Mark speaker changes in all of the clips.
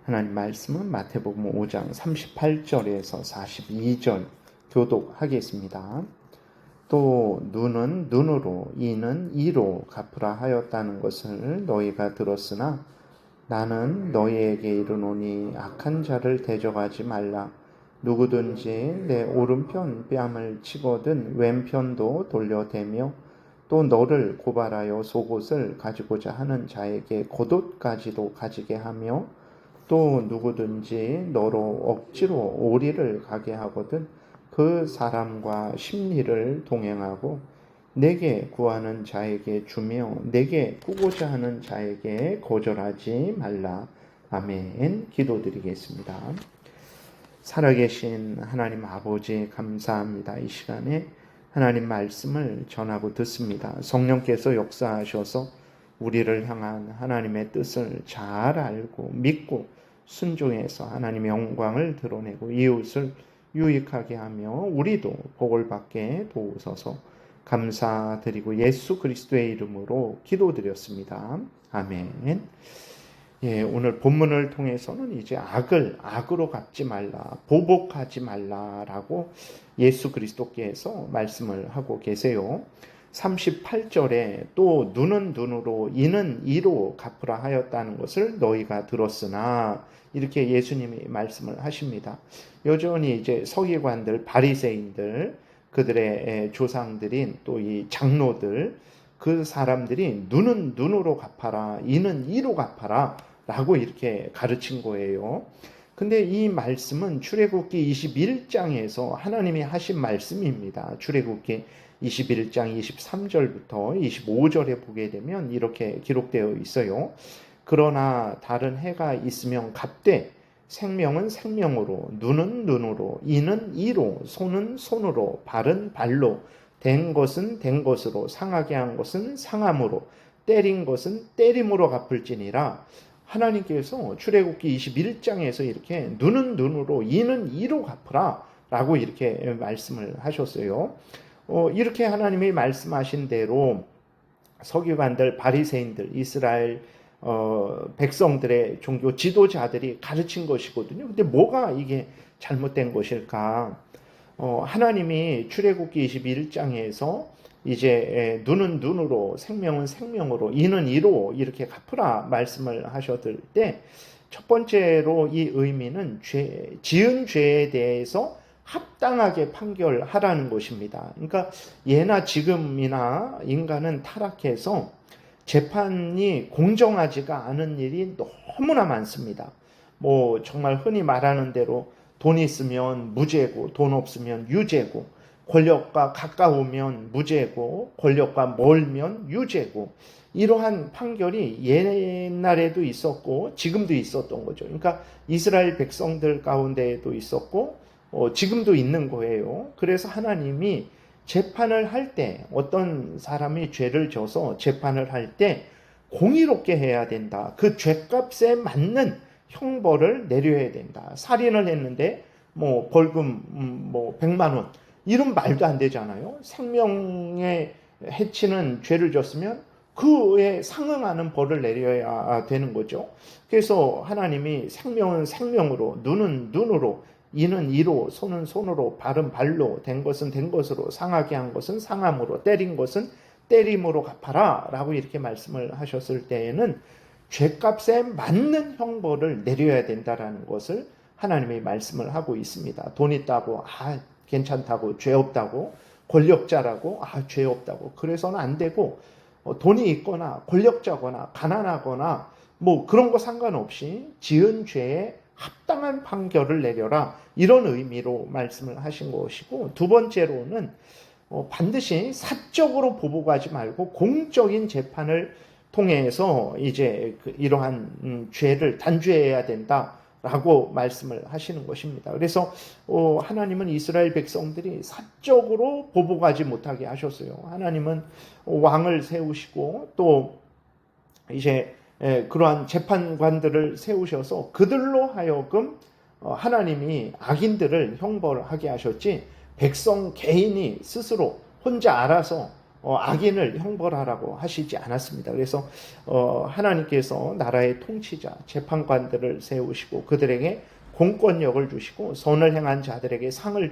Speaker 1: 하나님 말씀은 마태복음 5장 38절에서 42절 교독하겠습니다. 또 눈은 눈으로 이는 이로 갚으라 하였다는 것을 너희가 들었으나 나는 너희에게 이르노니 악한 자를 대적하지 말라. 누구든지 내 오른편 뺨을 치거든 왼편도 돌려대며 또 너를 고발하여 속옷을 가지고자 하는 자에게 겉옷까지도 가지게 하며 또 누구든지 너로 억지로 오리를 가게 하거든 그 사람과 심리를 동행하고 내게 구하는 자에게 주며 내게 꾸고자 하는 자에게 거절하지 말라. 아멘. 기도드리겠습니다. 살아계신 하나님 아버지 감사합니다. 이 시간에 하나님 말씀을 전하고 듣습니다. 성령께서 역사하셔서 우리를 향한 하나님의 뜻을 잘 알고 믿고 순종해서 하나님의 영광을 드러내고 이웃을 유익하게 하며 우리도 복을 받게 도우소서. 감사드리고 예수 그리스도의 이름으로 기도드렸습니다. 아멘. 오늘 본문을 통해서는 이제 악을 악으로 갚지 말라, 보복하지 말라라고 예수 그리스도께서 말씀을 하고 계세요. 38절에 또 눈은 눈으로 이는 이로 갚으라 하였다는 것을 너희가 들었으나 이렇게 예수님이 말씀을 하십니다. 여전히 이제 서기관들, 바리새인들, 그들의 조상들인 또 이 장로들, 그 사람들이 눈은 눈으로 갚아라, 이는 이로 갚아라 라고 이렇게 가르친 거예요. 근데 이 말씀은 출애굽기 21장에서 하나님이 하신 말씀입니다. 출애굽기 21장 23절부터 25절에 보게 되면 이렇게 기록되어 있어요. 그러나 다른 해가 있으면 갚되 생명은 생명으로, 눈은 눈으로, 이는 이로, 손은 손으로, 발은 발로, 된 것은 된 것으로, 상하게 한 것은 상함으로, 때린 것은 때림으로 갚을지니라. 하나님께서 출애굽기 21장에서 이렇게 눈은 눈으로, 이는 이로 갚으라 라고 이렇게 말씀을 하셨어요. 이렇게 하나님이 말씀하신 대로 서기관들, 바리새인들, 이스라엘 백성들의 종교 지도자들이 가르친 것이거든요. 근데 뭐가 이게 잘못된 것일까? 하나님이 출애굽기 21장에서 이제 눈은 눈으로, 생명은 생명으로, 이는 이로 이렇게 갚으라 말씀을 하셨을 때 첫 번째로 이 의미는 지은 죄에 대해서 합당하게 판결하라는 것입니다. 그러니까 예나 지금이나 인간은 타락해서 재판이 공정하지가 않은 일이 너무나 많습니다. 뭐 정말 흔히 말하는 대로 돈 있으면 무죄고 돈 없으면 유죄고, 권력과 가까우면 무죄고 권력과 멀면 유죄고, 이러한 판결이 옛날에도 있었고 지금도 있었던 거죠. 그러니까 이스라엘 백성들 가운데에도 있었고 지금도 있는 거예요. 그래서 하나님이 재판을 할 때, 어떤 사람이 죄를 져서 재판을 할 때 공의롭게 해야 된다. 그 죄값에 맞는 형벌을 내려야 된다. 살인을 했는데 뭐 벌금 100만 원, 이런 말도 안 되잖아요. 생명에 해치는 죄를 졌으면 그에 상응하는 벌을 내려야 되는 거죠. 그래서 하나님이 생명은 생명으로, 눈은 눈으로, 이는 이로, 손은 손으로, 발은 발로, 된 것은 된 것으로, 상하게 한 것은 상함으로, 때린 것은 때림으로 갚아라 라고 이렇게 말씀을 하셨을 때에는 죄값에 맞는 형벌을 내려야 된다라는 것을 하나님이 말씀을 하고 있습니다. 돈 있다고 괜찮다고, 죄 없다고, 권력자라고 죄 없다고 그래서는 안 되고, 돈이 있거나 권력자거나 가난하거나 뭐 그런 거 상관없이 지은 죄에 합당한 판결을 내려라, 이런 의미로 말씀을 하신 것이고, 두 번째로는 반드시 사적으로 보복하지 말고 공적인 재판을 통해서 이제 이러한 죄를 단죄해야 된다라고 말씀을 하시는 것입니다. 그래서 하나님은 이스라엘 백성들이 사적으로 보복하지 못하게 하셨어요. 하나님은 왕을 세우시고 또 이제 그러한 재판관들을 세우셔서 그들로 하여금 하나님이 악인들을 형벌하게 하셨지, 백성 개인이 스스로 혼자 알아서 악인을 형벌하라고 하시지 않았습니다. 그래서 하나님께서 나라의 통치자, 재판관들을 세우시고 그들에게 공권력을 주시고 선을 행한 자들에게 상을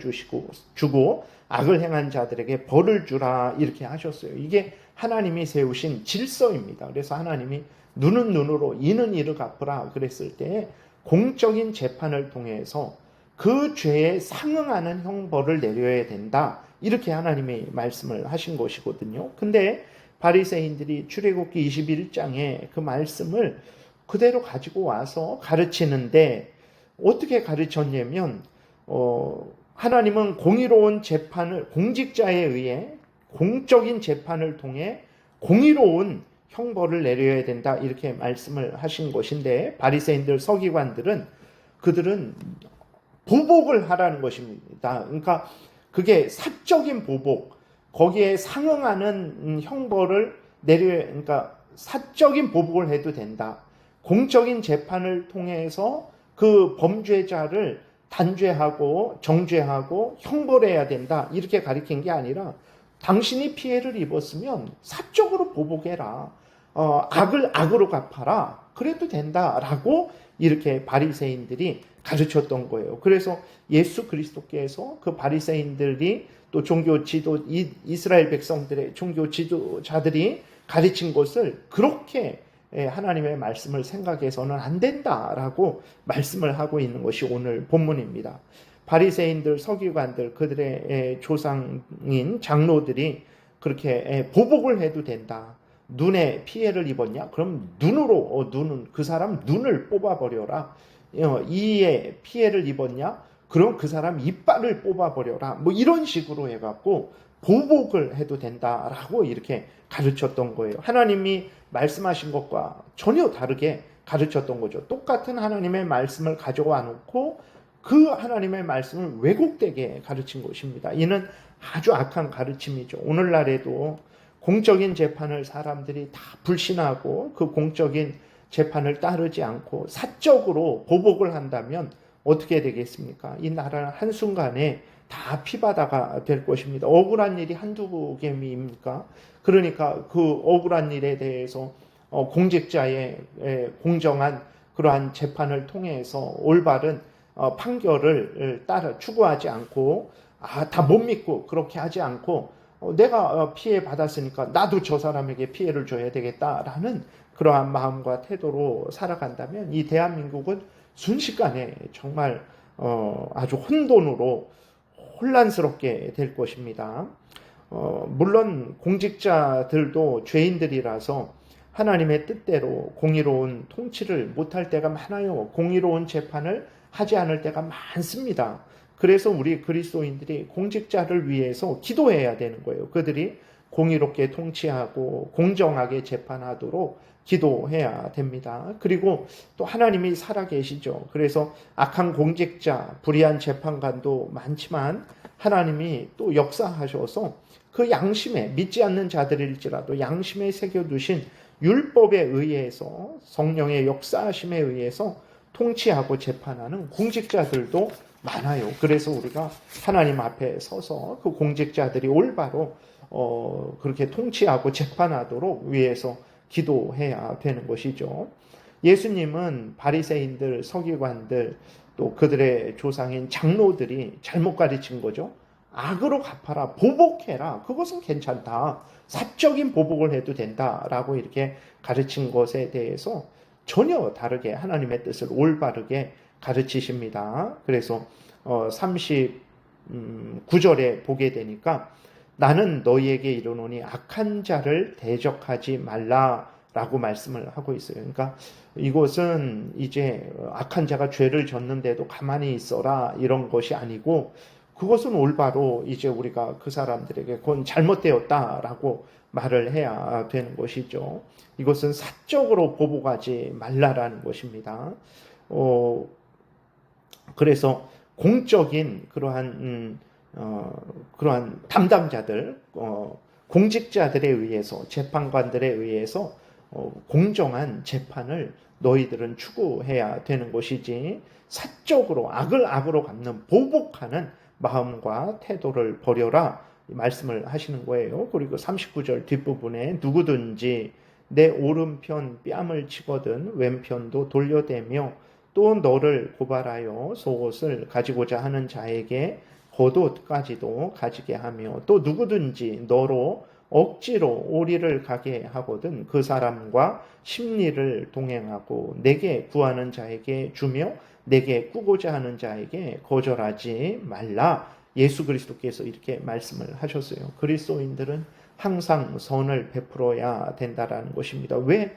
Speaker 1: 주고 악을 행한 자들에게 벌을 주라 이렇게 하셨어요. 이게 하나님이 세우신 질서입니다. 그래서 하나님이 눈은 눈으로 이는 이를 갚으라 그랬을 때 공적인 재판을 통해서 그 죄에 상응하는 형벌을 내려야 된다. 이렇게 하나님이 말씀을 하신 것이거든요. 근데 바리새인들이 출애굽기 21장에 그 말씀을 그대로 가지고 와서 가르치는데 어떻게 가르쳤냐면 하나님은 공의로운 재판을 공직자에 의해 공적인 재판을 통해 공의로운 형벌을 내려야 된다 이렇게 말씀을 하신 것인데 바리새인들 서기관들은 그들은 보복을 하라는 것입니다. 그러니까 그게 사적인 보복, 거기에 상응하는 형벌을 그러니까 사적인 보복을 해도 된다. 공적인 재판을 통해서 그 범죄자를 단죄하고 정죄하고 형벌해야 된다. 이렇게 가리킨 게 아니라 당신이 피해를 입었으면 사적으로 보복해라. 악을 악으로 갚아라. 그래도 된다라고 이렇게 바리새인들이 가르쳤던 거예요. 그래서 예수 그리스도께서 그 바리새인들이 또 종교 지도 이스라엘 백성들의 종교 지도자들이 가르친 것을 그렇게 하나님의 말씀을 생각해서는 안 된다라고 말씀을 하고 있는 것이 오늘 본문입니다. 바리새인들, 서기관들, 그들의 조상인 장로들이 그렇게 보복을 해도 된다. 눈에 피해를 입었냐? 그럼 눈은 그 사람 눈을 뽑아버려라. 이에 피해를 입었냐? 그럼 그 사람 이빨을 뽑아버려라. 뭐 이런 식으로 해갖고 보복을 해도 된다라고 이렇게 가르쳤던 거예요. 하나님이 말씀하신 것과 전혀 다르게 가르쳤던 거죠. 똑같은 하나님의 말씀을 가져와 놓고 그 하나님의 말씀을 왜곡되게 가르친 것입니다. 이는 아주 악한 가르침이죠. 오늘날에도 공적인 재판을 사람들이 다 불신하고 그 공적인 재판을 따르지 않고 사적으로 보복을 한다면 어떻게 되겠습니까? 이 나라는 한순간에 다 피바다가 될 것입니다. 억울한 일이 한두 개입니까? 그러니까 그 억울한 일에 대해서 공직자의 공정한 그러한 재판을 통해서 올바른 판결을 따라 추구하지 않고 다 못 믿고 그렇게 하지 않고 내가 피해 받았으니까 나도 저 사람에게 피해를 줘야 되겠다라는 그러한 마음과 태도로 살아간다면 이 대한민국은 순식간에 정말 아주 혼돈으로 혼란스럽게 될 것입니다. 물론 공직자들도 죄인들이라서 하나님의 뜻대로 공의로운 통치를 못할 때가 많아요. 공의로운 재판을 하지 않을 때가 많습니다. 그래서 우리 그리스도인들이 공직자를 위해서 기도해야 되는 거예요. 그들이 공의롭게 통치하고 공정하게 재판하도록 기도해야 됩니다. 그리고 또 하나님이 살아계시죠. 그래서 악한 공직자, 불의한 재판관도 많지만 하나님이 또 역사하셔서 그 양심에 믿지 않는 자들일지라도 양심에 새겨두신 율법에 의해서 성령의 역사하심에 의해서 통치하고 재판하는 공직자들도 많아요. 그래서 우리가 하나님 앞에 서서 그 공직자들이 올바로 그렇게 통치하고 재판하도록 위해서 기도해야 되는 것이죠. 예수님은 바리새인들, 서기관들, 또 그들의 조상인 장로들이 잘못 가르친 거죠. 악으로 갚아라, 보복해라, 그것은 괜찮다. 사적인 보복을 해도 된다라고 이렇게 가르친 것에 대해서 전혀 다르게 하나님의 뜻을 올바르게 가르치십니다. 그래서 39절에 보게 되니까 나는 너희에게 이르노니 악한 자를 대적하지 말라라고 말씀을 하고 있어요. 그러니까 이것은 이제 악한 자가 죄를 졌는데도 가만히 있어라 이런 것이 아니고 그것은 올바로 이제 우리가 그 사람들에게 그건 잘못되었다라고 말을 해야 되는 것이죠. 이것은 사적으로 보복하지 말라라는 것입니다. 그래서 공적인 그러한 담당자들, 공직자들에 의해서 재판관들에 의해서 공정한 재판을 너희들은 추구해야 되는 것이지 사적으로 악을 악으로 갚는 보복하는 마음과 태도를 버려라 말씀을 하시는 거예요. 그리고 39절 뒷부분에 누구든지 내 오른편 뺨을 치거든 왼편도 돌려대며 또 너를 고발하여 속옷을 가지고자 하는 자에게 겉옷까지도 가지게 하며 또 누구든지 너로 억지로 오리를 가게 하거든 그 사람과 심리를 동행하고 내게 구하는 자에게 주며 내게 꾸고자 하는 자에게 거절하지 말라. 예수 그리스도께서 이렇게 말씀을 하셨어요. 그리스도인들은 항상 선을 베풀어야 된다라는 것입니다. 왜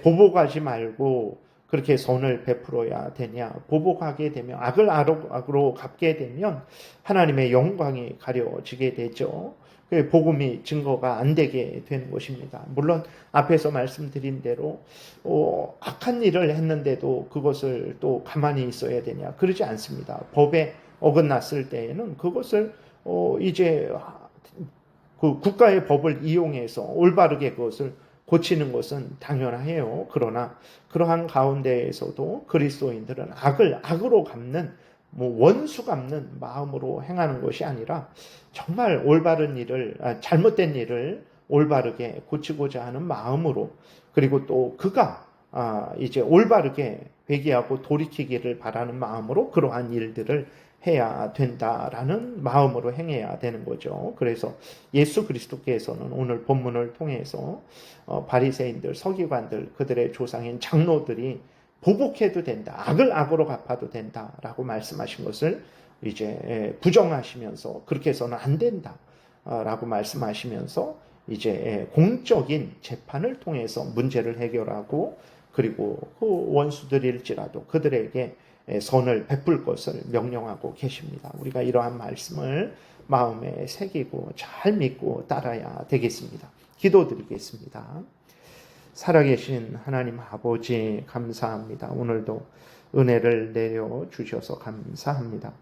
Speaker 1: 보복하지 말고 그렇게 선을 베풀어야 되냐? 보복하게 되면 악을 악으로 갚게 되면 하나님의 영광이 가려지게 되죠. 복음이 증거가 안 되게 되는 것입니다. 물론 앞에서 말씀드린 대로 악한 일을 했는데도 그것을 또 가만히 있어야 되냐? 그러지 않습니다. 법에 어긋났을 때에는 그것을 이제 그 국가의 법을 이용해서 올바르게 그것을 고치는 것은 당연해요. 그러나 그러한 가운데에서도 그리스도인들은 악을 악으로 갚는 원수 갚는 마음으로 행하는 것이 아니라 정말 올바른 일을 잘못된 일을 올바르게 고치고자 하는 마음으로 그리고 또 그가 이제 올바르게 회개하고 돌이키기를 바라는 마음으로 그러한 일들을 해야 된다라는 마음으로 행해야 되는 거죠. 그래서 예수 그리스도께서는 오늘 본문을 통해서 바리새인들, 서기관들, 그들의 조상인 장로들이 보복해도 된다. 악을 악으로 갚아도 된다라고 말씀하신 것을 이제 부정하시면서 그렇게 해서는 안 된다라고 말씀하시면서 이제 공적인 재판을 통해서 문제를 해결하고 그리고 그 원수들일지라도 그들에게 선을 베풀 것을 명령하고 계십니다. 우리가 이러한 말씀을 마음에 새기고 잘 믿고 따라야 되겠습니다. 기도드리겠습니다. 살아계신 하나님 아버지 감사합니다. 오늘도 은혜를 내려 주셔서 감사합니다.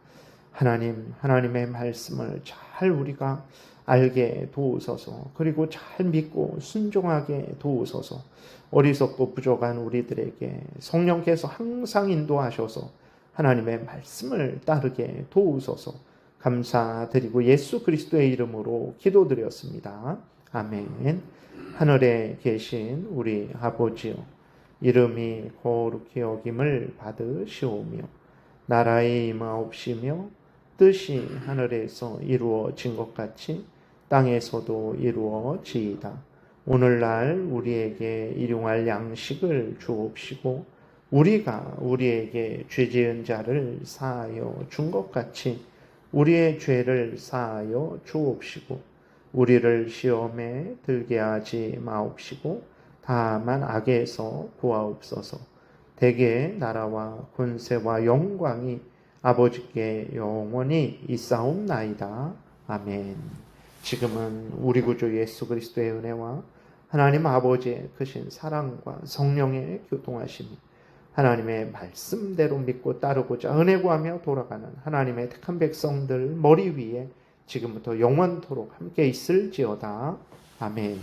Speaker 1: 하나님의 말씀을 잘 우리가 알게 도우소서. 그리고 잘 믿고 순종하게 도우소서. 어리석고 부족한 우리들에게 성령께서 항상 인도하셔서 하나님의 말씀을 따르게 도우소서. 감사드리고 예수 그리스도의 이름으로 기도드렸습니다. 아멘. 하늘에 계신 우리 아버지요, 이름이 거룩히 여김을 받으시오며 나라의 임하옵시며 뜻이 하늘에서 이루어진 것 같이 땅에서도 이루어지이다. 오늘날 우리에게 일용할 양식을 주옵시고 우리가 우리에게 죄지은 자를 사하여 준 것 같이 우리의 죄를 사하여 주옵시고 우리를 시험에 들게 하지 마옵시고 다만 악에서 구하옵소서. 대개 나라와 권세와 영광이 아버지께 영원히 있사옵나이다. 아멘. 지금은 우리 구주 예수 그리스도의 은혜와 하나님 아버지의 크신 사랑과 성령의 교통하심이 하나님의 말씀대로 믿고 따르고자 은혜 구하며 돌아가는 하나님의 택한 백성들 머리 위에 지금부터 영원토록 함께 있을지어다. 아멘.